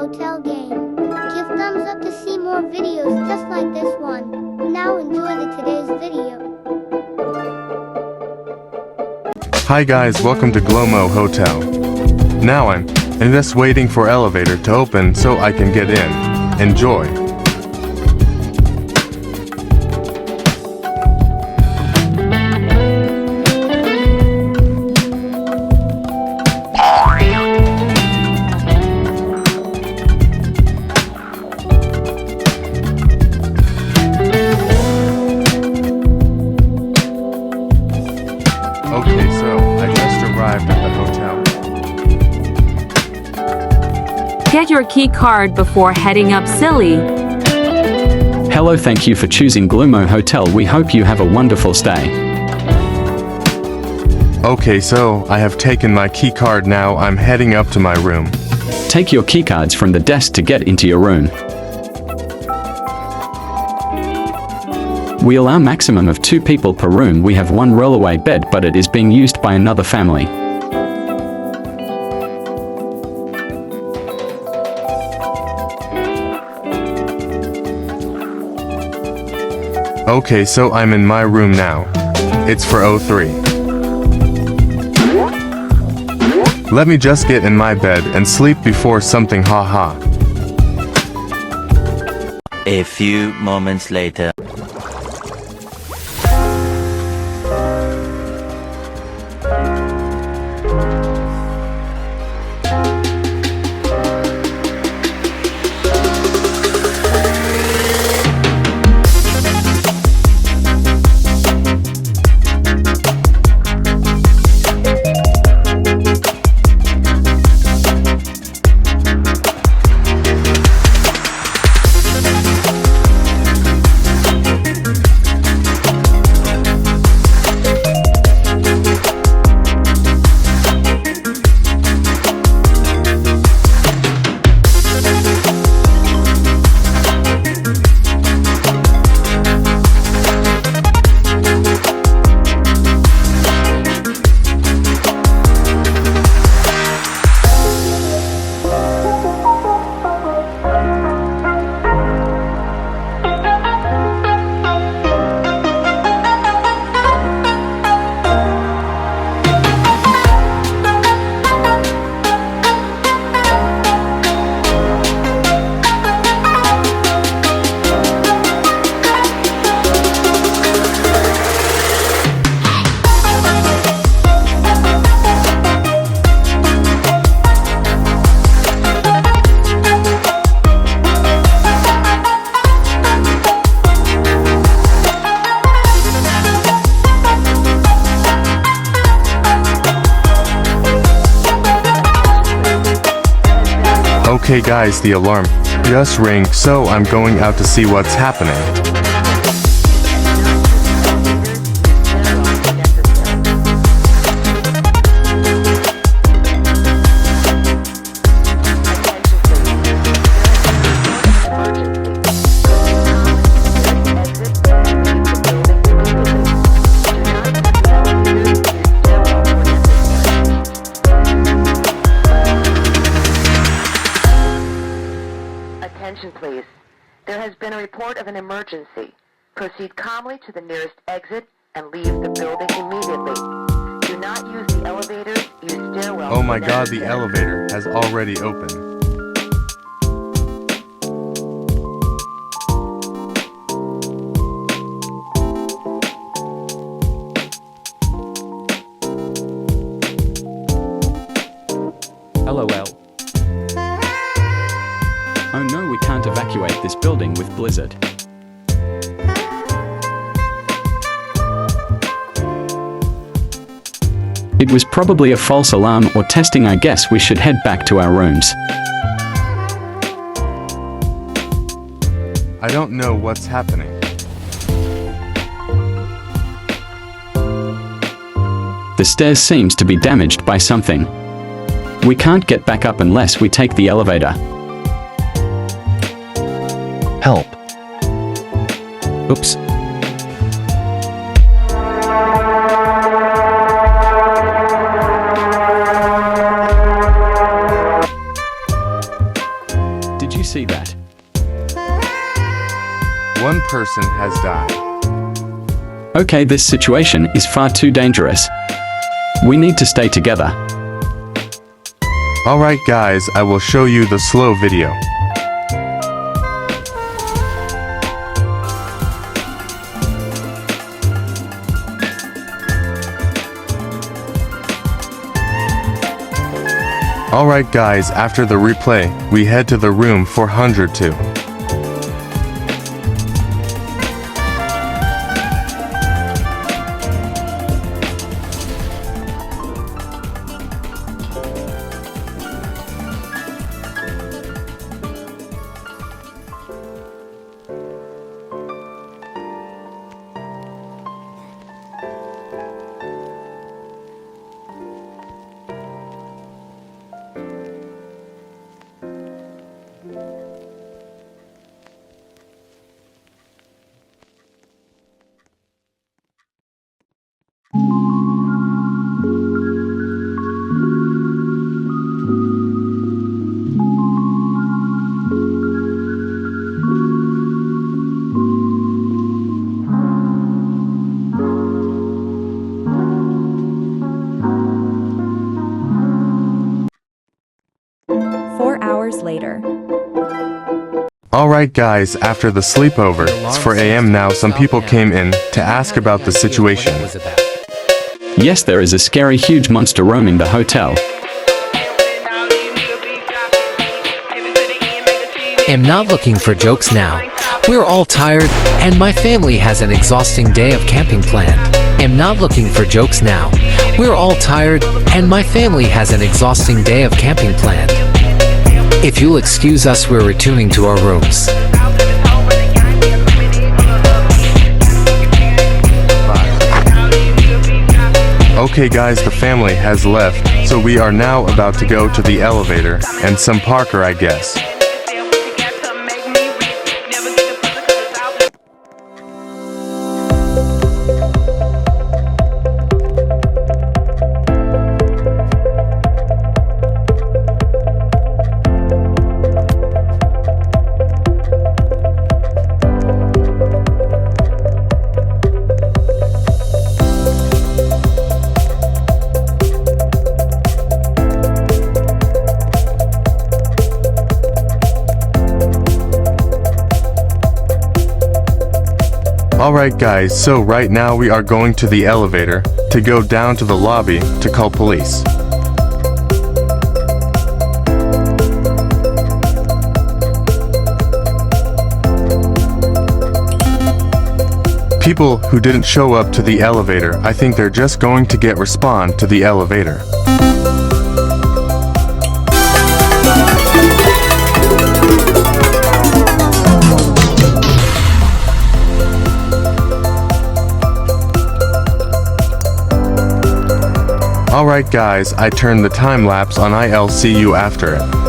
Hotel game. Give thumbs up to see more videos just like this one. Now enjoy today's video. Hi guys, welcome to Glomo Hotel. Now I'm just waiting for elevator to open so I can get in. Enjoy. Okay, so I just arrived at the hotel. Get your key card before heading up, silly. Hello, thank you for choosing Glomo Hotel. We hope you have a wonderful stay. Okay, so I have taken my key card. Now I'm heading up to my room. Take your keycards from the desk to get into your room. We allow maximum of 2 people per room. We have 1 rollaway bed, but it is being used by another family. Okay, so I'm in my room now. It's for 03. Let me just get in my bed and sleep before something, haha. A few moments later. Okay guys, the alarm just rang, so I'm going out to see what's happening. Attention please. There has been a report of an emergency. Proceed calmly to the nearest exit and leave the building immediately. Do not use the elevator, use stairwells. Oh my god, the elevator has already opened. LOL. Oh no, we can't evacuate this building with blizzard. It was probably a false alarm or testing. I guess we should head back to our rooms. I don't know what's happening. The stairs seems to be damaged by something. We can't get back up unless we take the elevator. Help. Oops. Did you see that? One person has died. Okay, this situation is far too dangerous. We need to stay together. Alright guys, I will show you the slow video. Alright guys, after the replay, we head to the room 402. Later. Alright guys, after the sleepover, it's 4 AM now, some people came in to ask about the situation. Yes, there is a scary huge monster roaming the hotel. Am not looking for jokes now. We're all tired, and my family has an exhausting day of camping planned. Am not looking for jokes now. We're all tired, and my family has an exhausting day of camping planned. If you'll excuse us, we're returning to our rooms. Okay guys, the family has left, so we are now about to go to the elevator, and some Parker I guess. Alright guys, so right now we are going to the elevator to go down to the lobby to call police. People who didn't show up to the elevator, I think they're just going to get respond to the elevator. Alright guys, I turned the time lapse on, I'll see you after it.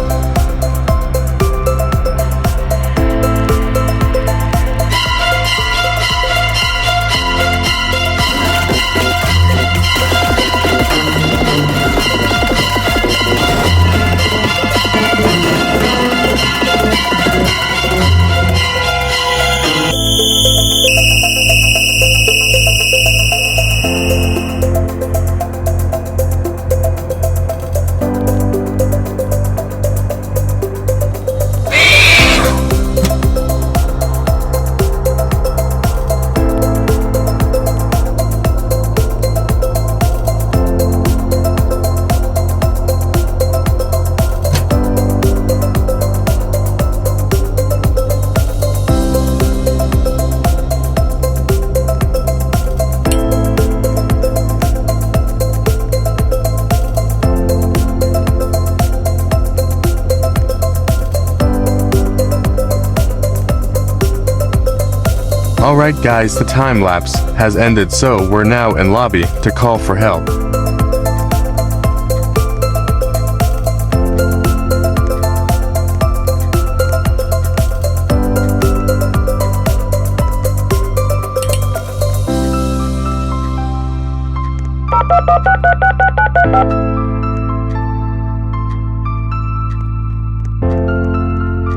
Alright guys, the time lapse has ended, so we're now in lobby to call for help.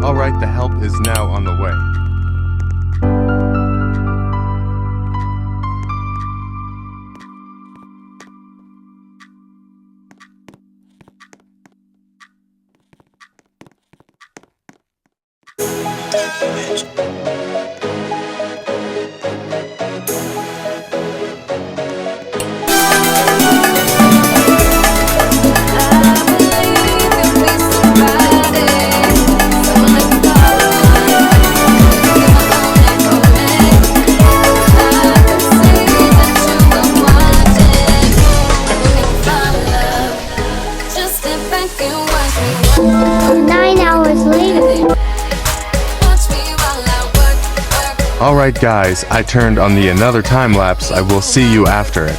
Alright, the help is now on the way. Just step back and watch me. 9 hours later. Watch me while I work. Alright guys, I turned on the another time lapse. I will see you after it.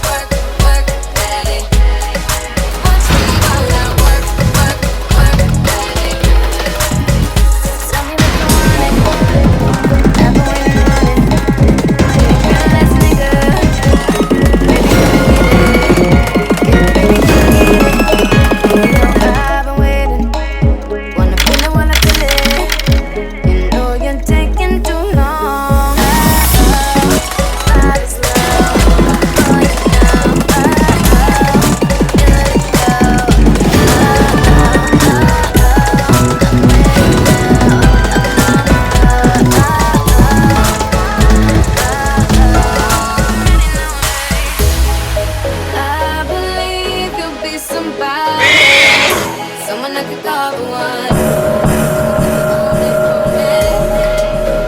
Someone I could call the one.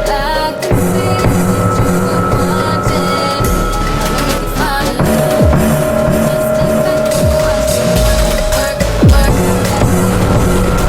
I can see that you were wanting. I wanna be falling in love. Just step back and watch me work. Watch me while I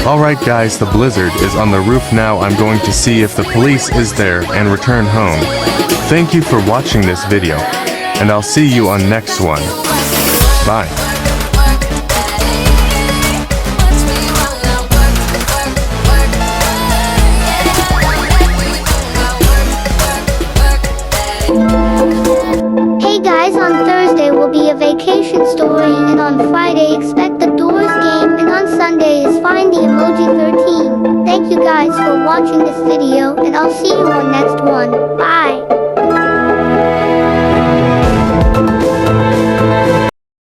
Alright guys, the blizzard is on the roof now. I'm going to see if the police is there and return home. Thank you for watching this video, and I'll see you on next one. Bye. Hey guys, on Thursday will be a vacation story, and on Friday expect the Doors game, and on Sunday is Find the Emoji 13. Thank you guys for watching this video, and I'll see you on next one. Bye.